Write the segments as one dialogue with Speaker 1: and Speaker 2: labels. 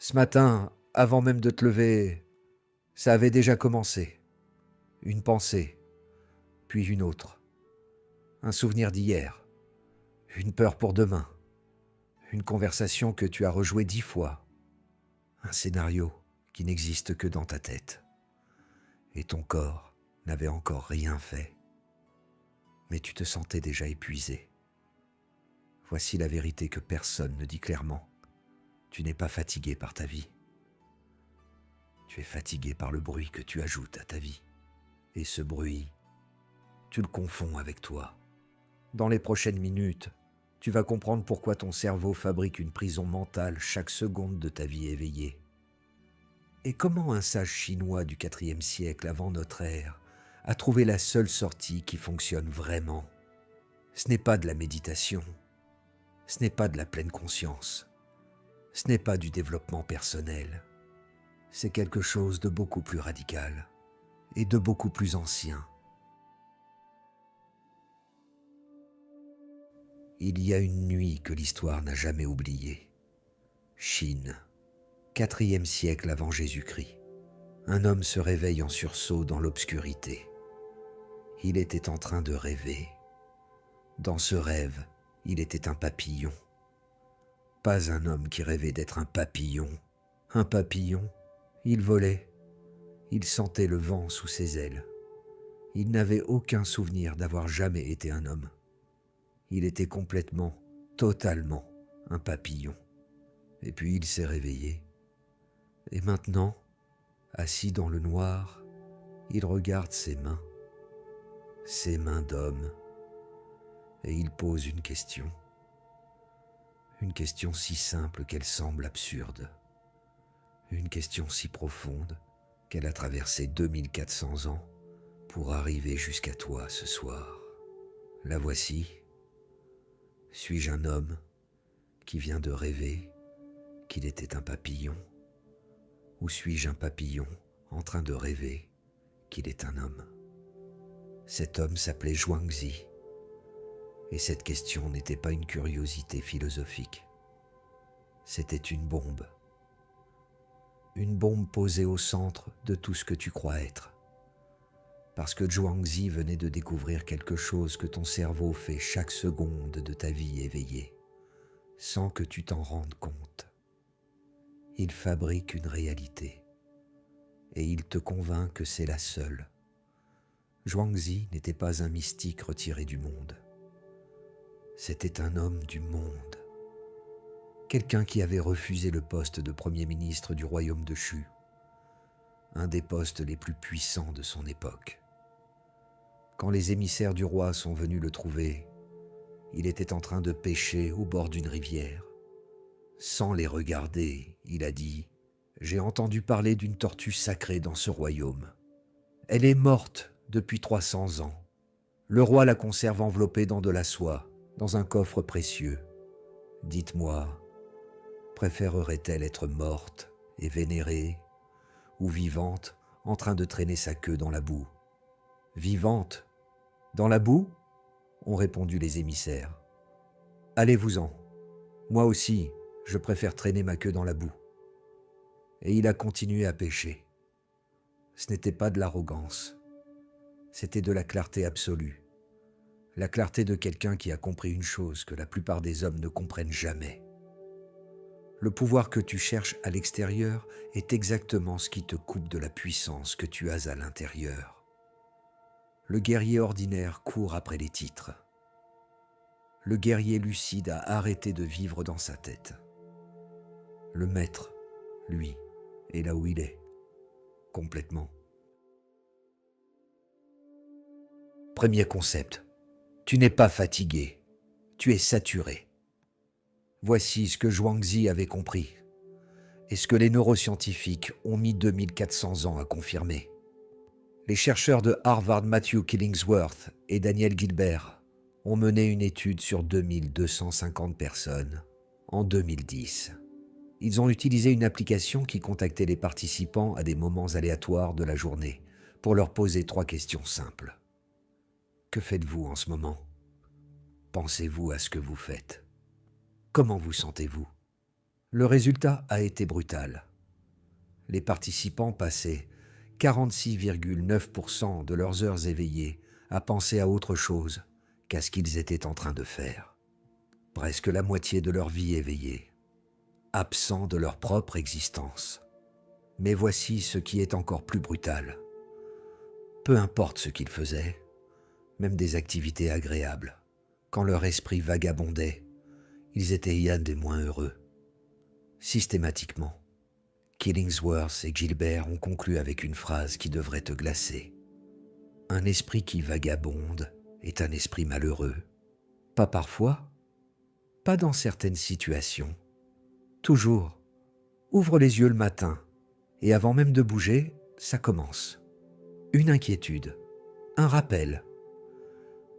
Speaker 1: Ce matin, avant même de te lever, ça avait déjà commencé. Une pensée, puis une autre. Un souvenir d'hier, une peur pour demain, une conversation que tu as rejouée 10 fois, un scénario qui n'existe que dans ta tête. Et ton corps n'avait encore rien fait, mais tu te sentais déjà épuisé. Voici la vérité que personne ne dit clairement. Tu n'es pas fatigué par ta vie. Tu es fatigué par le bruit que tu ajoutes à ta vie. Et ce bruit, tu le confonds avec toi. Dans les prochaines minutes, tu vas comprendre pourquoi ton cerveau fabrique une prison mentale chaque seconde de ta vie éveillée. Et comment un sage chinois du IVe siècle avant notre ère a trouvé la seule sortie qui fonctionne vraiment. Ce n'est pas de la méditation, ce n'est pas de la pleine conscience, ce n'est pas du développement personnel, c'est quelque chose de beaucoup plus radical et de beaucoup plus ancien. Il y a une nuit que l'histoire n'a jamais oubliée. Chine, IVe siècle avant Jésus-Christ. Un homme se réveille en sursaut dans l'obscurité. Il était en train de rêver. Dans ce rêve, il était un papillon. Pas un homme qui rêvait d'être un papillon. Un papillon, il volait. Il sentait le vent sous ses ailes. Il n'avait aucun souvenir d'avoir jamais été un homme. Il était complètement, totalement un papillon. Et puis il s'est réveillé. Et maintenant, assis dans le noir, il regarde ses mains d'homme, et il pose une question si simple qu'elle semble absurde, une question si profonde qu'elle a traversé 2400 ans pour arriver jusqu'à toi ce soir. La voici. Suis-je un homme qui vient de rêver qu'il était un papillon, ou suis-je un papillon en train de rêver qu'il est un homme? Cet homme s'appelait Zhuangzi, et cette question n'était pas une curiosité philosophique. C'était une bombe posée au centre de tout ce que tu crois être. Parce que Zhuangzi venait de découvrir quelque chose que ton cerveau fait chaque seconde de ta vie éveillée, sans que tu t'en rendes compte. Il fabrique une réalité, et il te convainc que c'est la seule. Zhuangzi n'était pas un mystique retiré du monde. C'était un homme du monde. Quelqu'un qui avait refusé le poste de Premier ministre du royaume de Shu, un des postes les plus puissants de son époque. Quand les émissaires du roi sont venus le trouver, il était en train de pêcher au bord d'une rivière. Sans les regarder, il a dit « J'ai entendu parler d'une tortue sacrée dans ce royaume. Elle est morte depuis 300 ans. Le roi la conserve enveloppée dans de la soie, dans un coffre précieux. Dites-moi, préférerait-elle être morte et vénérée, ou vivante en train de traîner sa queue dans la boue? Vivante? Dans la boue? Ont répondu les émissaires. Allez-vous-en. Moi aussi, je préfère traîner ma queue dans la boue. Et il a continué à pêcher. Ce n'était pas de l'arrogance, c'était de la clarté absolue. La clarté de quelqu'un qui a compris une chose que la plupart des hommes ne comprennent jamais. Le pouvoir que tu cherches à l'extérieur est exactement ce qui te coupe de la puissance que tu as à l'intérieur. Le guerrier ordinaire court après les titres. Le guerrier lucide a arrêté de vivre dans sa tête. Le maître, lui, est là où il est, complètement. Premier concept, tu n'es pas fatigué, tu es saturé. Voici ce que Zhuangzi avait compris, et ce que les neuroscientifiques ont mis 2400 ans à confirmer. Les chercheurs de Harvard Matthew Killingsworth et Daniel Gilbert ont mené une étude sur 2250 personnes en 2010. Ils ont utilisé une application qui contactait les participants à des moments aléatoires de la journée pour leur poser 3 questions simples. Que faites-vous en ce moment? Pensez-vous à ce que vous faites? Comment vous sentez-vous? Le résultat a été brutal. Les participants passaient 46,9% de leurs heures éveillées à penser à autre chose qu'à ce qu'ils étaient en train de faire. Presque la moitié de leur vie éveillée, absents de leur propre existence. Mais voici ce qui est encore plus brutal. Peu importe ce qu'ils faisaient, même des activités agréables, quand leur esprit vagabondait, ils étaient rien des moins heureux. Systématiquement, Killingsworth et Gilbert ont conclu avec une phrase qui devrait te glacer. Un esprit qui vagabonde est un esprit malheureux. Pas parfois, pas dans certaines situations. Toujours, ouvre les yeux le matin, et avant même de bouger, ça commence. Une inquiétude, un rappel,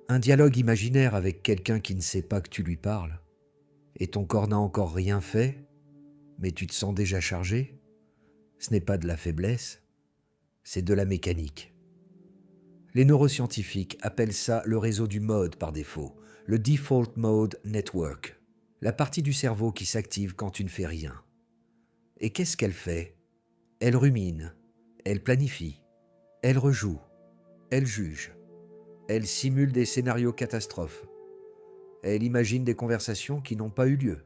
Speaker 1: un dialogue imaginaire avec quelqu'un qui ne sait pas que tu lui parles. Et ton corps n'a encore rien fait, mais tu te sens déjà chargé. Ce n'est pas de la faiblesse, c'est de la mécanique. Les neuroscientifiques appellent ça le réseau du mode par défaut, le Default Mode Network, la partie du cerveau qui s'active quand tu ne fais rien. Et qu'est-ce qu'elle fait? Elle rumine, elle planifie, elle rejoue, elle juge, elle simule des scénarios catastrophes, elle imagine des conversations qui n'ont pas eu lieu.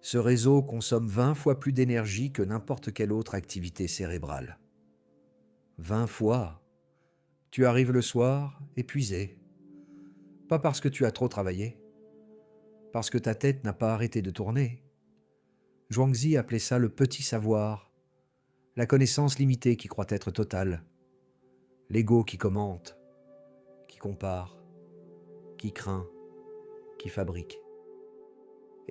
Speaker 1: Ce réseau consomme 20 fois plus d'énergie que n'importe quelle autre activité cérébrale. 20 fois. Tu arrives le soir, épuisé. Pas parce que tu as trop travaillé, parce que ta tête n'a pas arrêté de tourner. Zhuangzi appelait ça le petit savoir, la connaissance limitée qui croit être totale, l'ego qui commente, qui compare, qui craint, qui fabrique.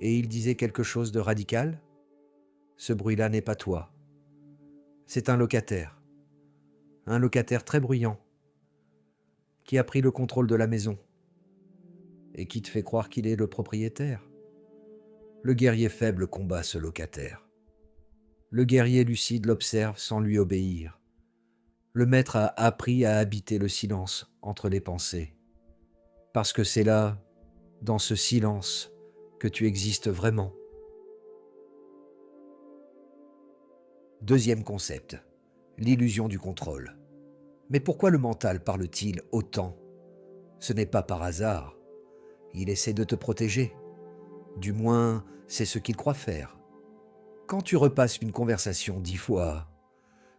Speaker 1: Et il disait quelque chose de radical. Ce bruit-là n'est pas toi. C'est un locataire très bruyant, qui a pris le contrôle de la maison et qui te fait croire qu'il est le propriétaire. Le guerrier faible combat ce locataire. Le guerrier lucide l'observe sans lui obéir. Le maître a appris à habiter le silence entre les pensées. Parce que c'est là, dans ce silence, que tu existes vraiment. Deuxième concept, l'illusion du contrôle. Mais pourquoi le mental parle-t-il autant? Ce n'est pas par hasard. Il essaie de te protéger. Du moins, c'est ce qu'il croit faire. Quand tu repasses une conversation 10 fois,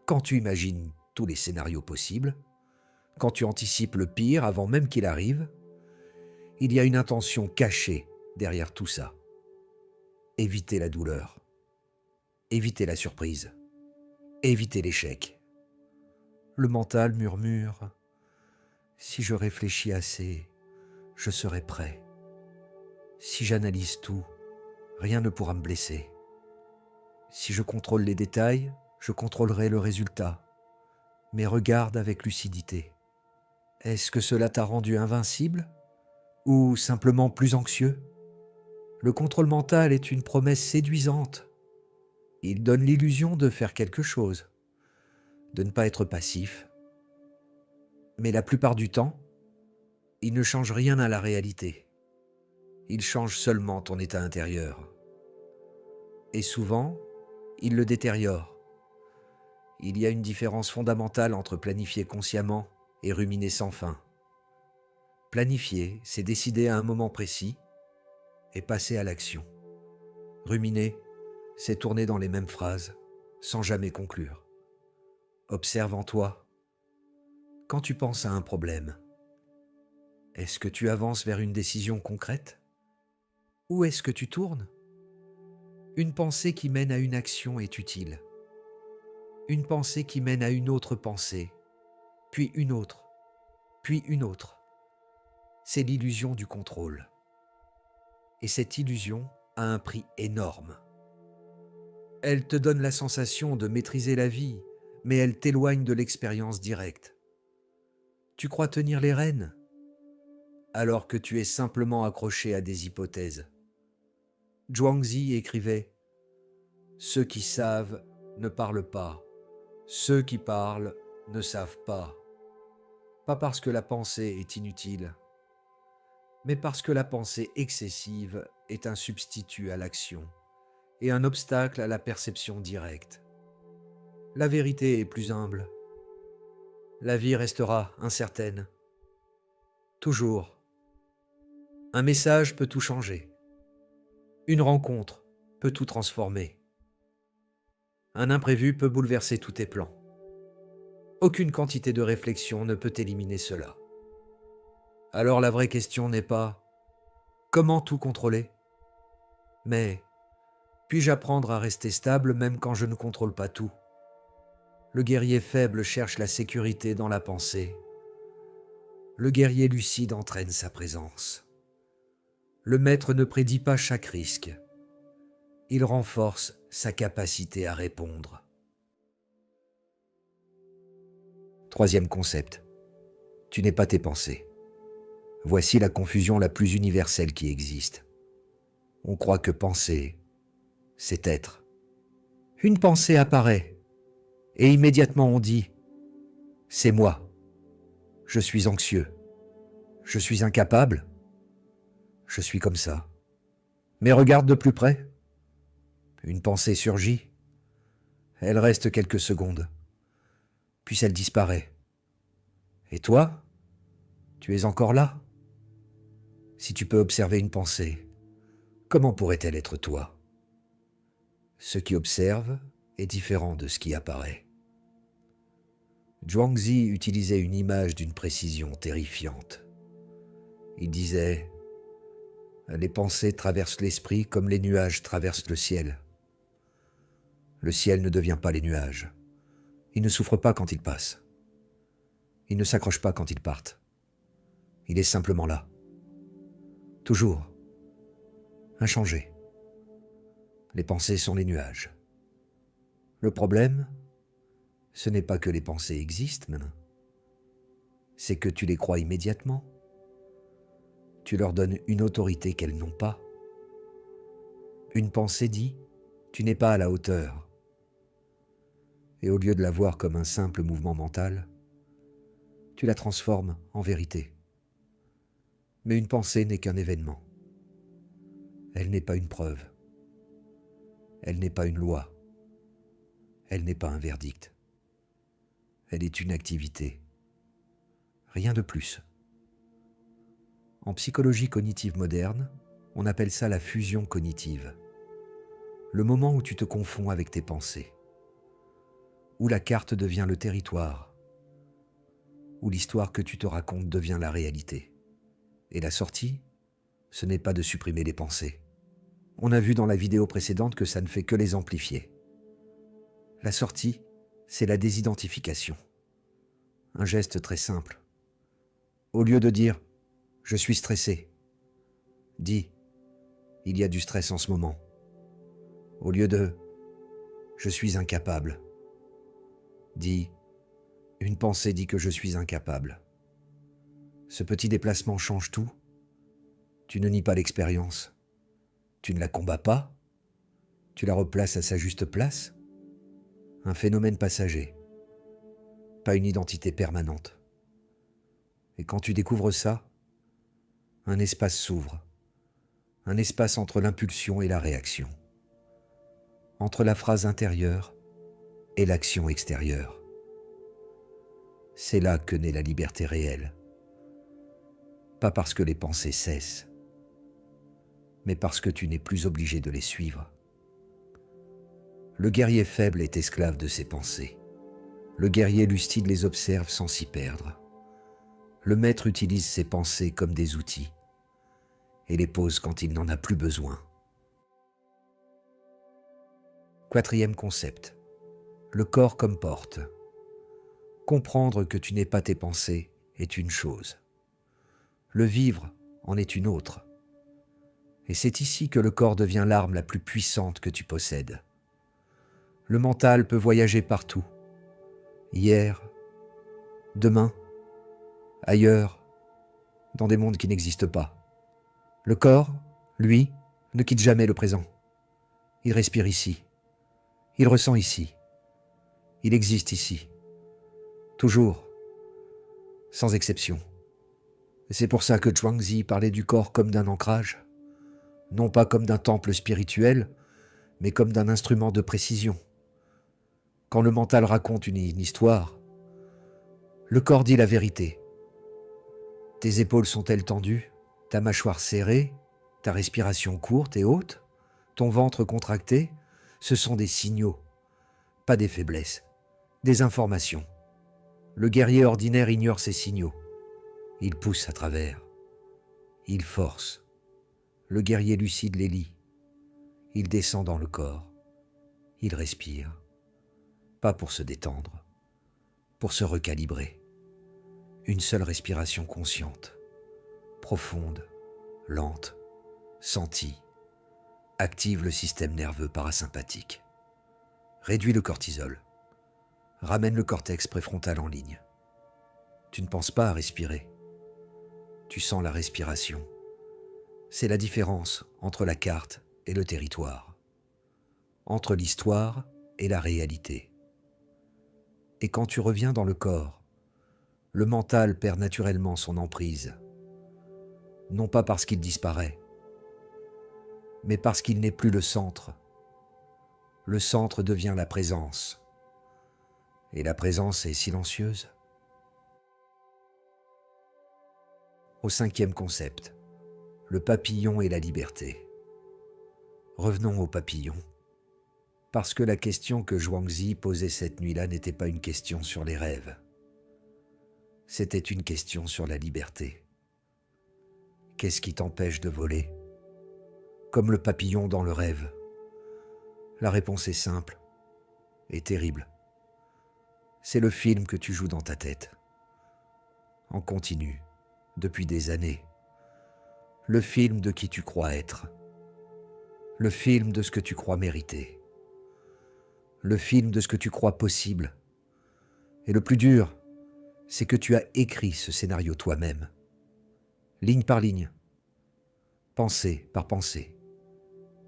Speaker 1: quand tu imagines tous les scénarios possibles, quand tu anticipes le pire avant même qu'il arrive, il y a une intention cachée derrière tout ça. Éviter la douleur, éviter la surprise, éviter l'échec. Le mental murmure « Si je réfléchis assez, je serai prêt. Si j'analyse tout, rien ne pourra me blesser. Si je contrôle les détails, je contrôlerai le résultat. Mais regarde avec lucidité. Est-ce que cela t'a rendu invincible ou simplement plus anxieux? Le contrôle mental est une promesse séduisante. Il donne l'illusion de faire quelque chose, de ne pas être passif. Mais la plupart du temps, il ne change rien à la réalité. Il change seulement ton état intérieur. Et souvent, il le détériore. Il y a une différence fondamentale entre planifier consciemment et ruminer sans fin. Planifier, c'est décider à un moment précis et passer à l'action. Ruminer, c'est tourner dans les mêmes phrases, sans jamais conclure. Observe en toi. Quand tu penses à un problème, est-ce que tu avances vers une décision concrète? Ou est-ce que tu tournes? Une pensée qui mène à une action est utile. Une pensée qui mène à une autre pensée, puis une autre, puis une autre. C'est l'illusion du contrôle. Et cette illusion a un prix énorme. Elle te donne la sensation de maîtriser la vie, mais elle t'éloigne de l'expérience directe. Tu crois tenir les rênes, alors que tu es simplement accroché à des hypothèses. Zhuangzi écrivait « Ceux qui savent ne parlent pas, ceux qui parlent ne savent pas. Pas parce que la pensée est inutile, mais parce que la pensée excessive est un substitut à l'action et un obstacle à la perception directe. La vérité est plus humble. La vie restera incertaine. Toujours. Un message peut tout changer. Une rencontre peut tout transformer. Un imprévu peut bouleverser tous tes plans. Aucune quantité de réflexion ne peut éliminer cela. Alors la vraie question n'est pas comment tout contrôler, mais puis-je apprendre à rester stable même quand je ne contrôle pas tout? Le guerrier faible cherche la sécurité dans la pensée. Le guerrier lucide entraîne sa présence. Le maître ne prédit pas chaque risque. Il renforce sa capacité à répondre. Troisième concept. Tu n'es pas tes pensées. Voici la confusion la plus universelle qui existe. On croit que penser, c'est être. Une pensée apparaît, et immédiatement on dit « c'est moi, je suis anxieux, je suis incapable, je suis comme ça ». Mais regarde de plus près. Une pensée surgit, elle reste quelques secondes, puis elle disparaît. Et toi, tu es encore là? Si tu peux observer une pensée, comment pourrait-elle être toi? Ce qui observe est différent de ce qui apparaît. Zhuangzi utilisait une image d'une précision terrifiante. Il disait « Les pensées traversent l'esprit comme les nuages traversent le ciel. Le ciel ne devient pas les nuages. Il ne souffre pas quand ils passent. Il ne s'accroche pas quand ils partent. Il est simplement là. Toujours. Inchangé. Les pensées sont les nuages. Le problème, ce n'est pas que les pensées existent maintenant. C'est que tu les crois immédiatement. Tu leur donnes une autorité qu'elles n'ont pas. Une pensée dit « tu n'es pas à la hauteur ». Et au lieu de la voir comme un simple mouvement mental, tu la transformes en vérité. Mais une pensée n'est qu'un événement. Elle n'est pas une preuve. Elle n'est pas une loi. Elle n'est pas un verdict. Elle est une activité. Rien de plus. En psychologie cognitive moderne, on appelle ça la fusion cognitive. Le moment où tu te confonds avec tes pensées. Où la carte devient le territoire. Où l'histoire que tu te racontes devient la réalité. Et la sortie, ce n'est pas de supprimer les pensées. On a vu dans la vidéo précédente que ça ne fait que les amplifier. La sortie, c'est la désidentification. Un geste très simple. Au lieu de dire « je suis stressé », dis « il y a du stress en ce moment ». Au lieu de « je suis incapable », dis « une pensée dit que je suis incapable ». Ce petit déplacement change tout. Tu ne nies pas l'expérience. Tu ne la combats pas. Tu la replaces à sa juste place. Un phénomène passager. Pas une identité permanente. Et quand tu découvres ça, un espace s'ouvre. Un espace entre l'impulsion et la réaction. Entre la phrase intérieure et l'action extérieure. C'est là que naît la liberté réelle. Pas parce que les pensées cessent, mais parce que tu n'es plus obligé de les suivre. Le guerrier faible est esclave de ses pensées. Le guerrier lucide les observe sans s'y perdre. Le maître utilise ses pensées comme des outils et les pose quand il n'en a plus besoin. Quatrième concept. Le corps comme porte. Comprendre que tu n'es pas tes pensées est une chose. Le vivre en est une autre. Et c'est ici que le corps devient l'arme la plus puissante que tu possèdes. Le mental peut voyager partout. Hier, demain, ailleurs, dans des mondes qui n'existent pas. Le corps, lui, ne quitte jamais le présent. Il respire ici. Il ressent ici. Il existe ici. Toujours. Sans exception. Et c'est pour ça que Zhuangzi parlait du corps comme d'un ancrage. Non pas comme d'un temple spirituel, mais comme d'un instrument de précision. Quand le mental raconte une histoire, le corps dit la vérité. Tes épaules sont-elles tendues, ta mâchoire serrée, ta respiration courte et haute, ton ventre contracté? Ce sont des signaux, pas des faiblesses, des informations. Le guerrier ordinaire ignore ces signaux. Il pousse à travers. Il force. Le guerrier lucide les lit. Il descend dans le corps. Il respire. Pas pour se détendre, pour se recalibrer. Une seule respiration consciente, profonde, lente, sentie, active le système nerveux parasympathique. Réduit le cortisol. Ramène le cortex préfrontal en ligne. Tu ne penses pas à respirer. Tu sens la respiration. C'est la différence entre la carte et le territoire, entre l'histoire et la réalité. Et quand tu reviens dans le corps, le mental perd naturellement son emprise, non pas parce qu'il disparaît, mais parce qu'il n'est plus le centre. Le centre devient la présence, et la présence est silencieuse. Au 5e concept, le papillon et la liberté. Revenons au papillon, parce que la question que Zhuangzi posait cette nuit-là n'était pas une question sur les rêves. C'était une question sur la liberté. Qu'est-ce qui t'empêche de voler? Comme le papillon dans le rêve. La réponse est simple et terrible. C'est le film que tu joues dans ta tête, en continu, depuis des années. Le film de qui tu crois être. Le film de ce que tu crois mériter. Le film de ce que tu crois possible. Et le plus dur, c'est que tu as écrit ce scénario toi-même, ligne par ligne, pensée par pensée,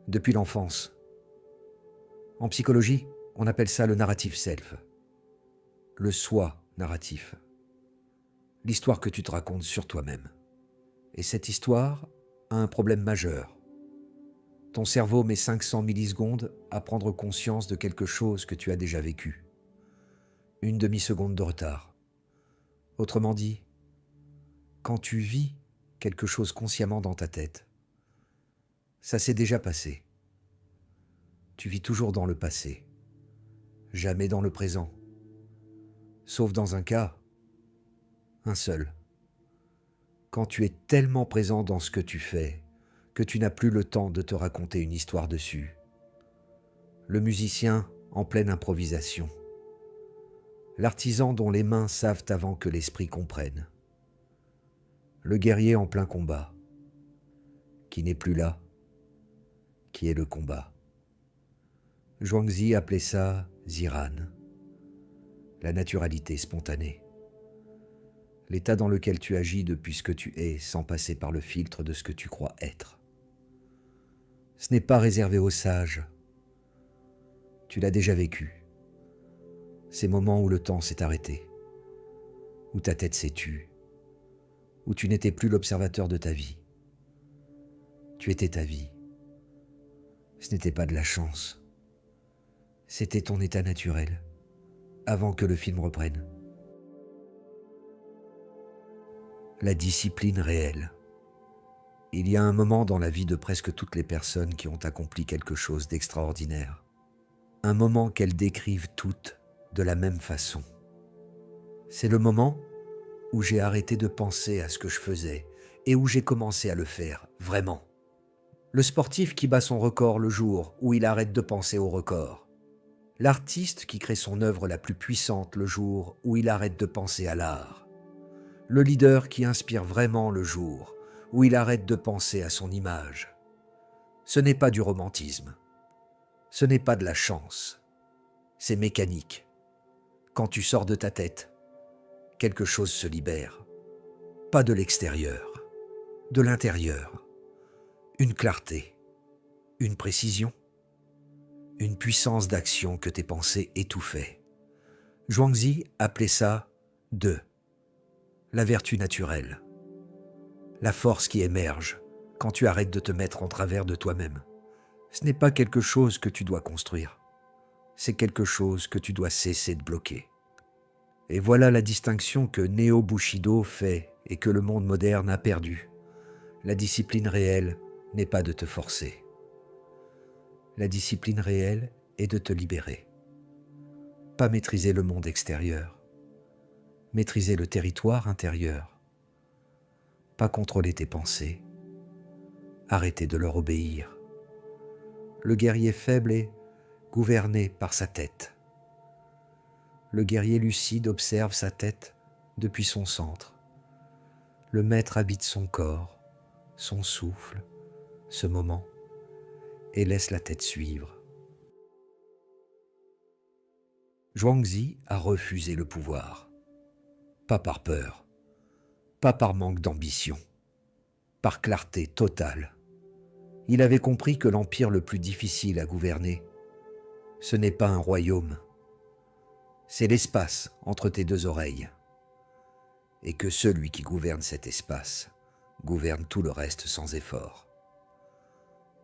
Speaker 1: depuis l'enfance. En psychologie, on appelle ça le narrative self, le soi narratif, l'histoire que tu te racontes sur toi-même. Et cette histoire a un problème majeur. Ton cerveau met 500 millisecondes à prendre conscience de quelque chose que tu as déjà vécu. Une demi-seconde de retard. Autrement dit, quand tu vis quelque chose consciemment dans ta tête, ça s'est déjà passé. Tu vis toujours dans le passé, jamais dans le présent. Sauf dans un cas, un seul. Quand tu es tellement présent dans ce que tu fais, que tu n'as plus le temps de te raconter une histoire dessus. Le musicien en pleine improvisation. L'artisan dont les mains savent avant que l'esprit comprenne. Le guerrier en plein combat, qui n'est plus là, qui est le combat. Zhuangzi appelait ça Ziran, la naturalité spontanée. L'état dans lequel tu agis depuis ce que tu es sans passer par le filtre de ce que tu crois être. Ce n'est pas réservé aux sages. Tu l'as déjà vécu. Ces moments où le temps s'est arrêté, où ta tête s'est tue, où tu n'étais plus l'observateur de ta vie. Tu étais ta vie. Ce n'était pas de la chance. C'était ton état naturel, avant que le film reprenne. La discipline réelle. Il y a un moment dans la vie de presque toutes les personnes qui ont accompli quelque chose d'extraordinaire. Un moment qu'elles décrivent toutes de la même façon. C'est le moment où j'ai arrêté de penser à ce que je faisais et où j'ai commencé à le faire, vraiment. Le sportif qui bat son record le jour où il arrête de penser au record. L'artiste qui crée son œuvre la plus puissante le jour où il arrête de penser à l'art. Le leader qui inspire vraiment le jour où il arrête de penser à son image. Ce n'est pas du romantisme. Ce n'est pas de la chance. C'est mécanique. Quand tu sors de ta tête, quelque chose se libère. Pas de l'extérieur, de l'intérieur. Une clarté, une précision, une puissance d'action que tes pensées étouffaient. Zhuangzi appelait ça « de », la vertu naturelle, la force qui émerge quand tu arrêtes de te mettre en travers de toi-même. Ce n'est pas quelque chose que tu dois construire. C'est quelque chose que tu dois cesser de bloquer. Et voilà la distinction que Neo Bushido fait et que le monde moderne a perdue. La discipline réelle n'est pas de te forcer. La discipline réelle est de te libérer. Pas maîtriser le monde extérieur, maîtriser le territoire intérieur. Pas contrôler tes pensées, arrêter de leur obéir. Le guerrier faible est gouverné par sa tête. Le guerrier lucide observe sa tête depuis son centre. Le maître habite son corps, son souffle, ce moment, et laisse la tête suivre. Zhuangzi a refusé le pouvoir. Pas par peur, pas par manque d'ambition, par clarté totale. Il avait compris que l'empire le plus difficile à gouverner, ce n'est pas un royaume, c'est l'espace entre tes deux oreilles. Et que celui qui gouverne cet espace gouverne tout le reste sans effort.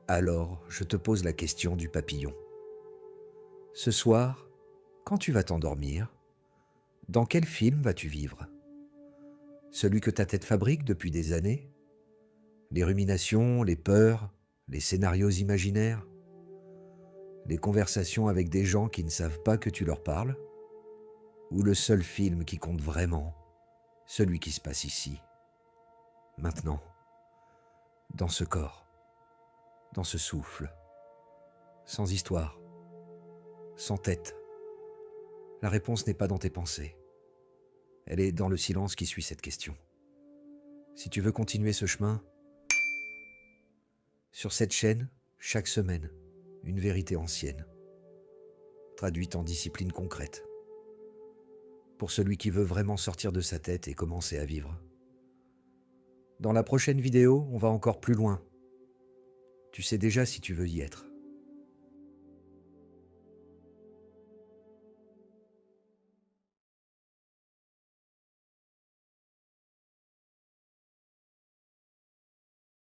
Speaker 1: Alors, je te pose la question du papillon. Ce soir, quand tu vas t'endormir, dans quel film vas-tu vivre? Celui que ta tête fabrique depuis des années? Les ruminations, les peurs, les scénarios imaginaires? Les conversations avec des gens qui ne savent pas que tu leur parles? Ou le seul film qui compte vraiment, celui qui se passe ici, maintenant, dans ce corps, dans ce souffle, sans histoire, sans tête? La réponse n'est pas dans tes pensées. Elle est dans le silence qui suit cette question. Si tu veux continuer ce chemin, sur cette chaîne, chaque semaine, une vérité ancienne, traduite en discipline concrète, pour celui qui veut vraiment sortir de sa tête et commencer à vivre. Dans la prochaine vidéo, on va encore plus loin. Tu sais déjà si tu veux y être.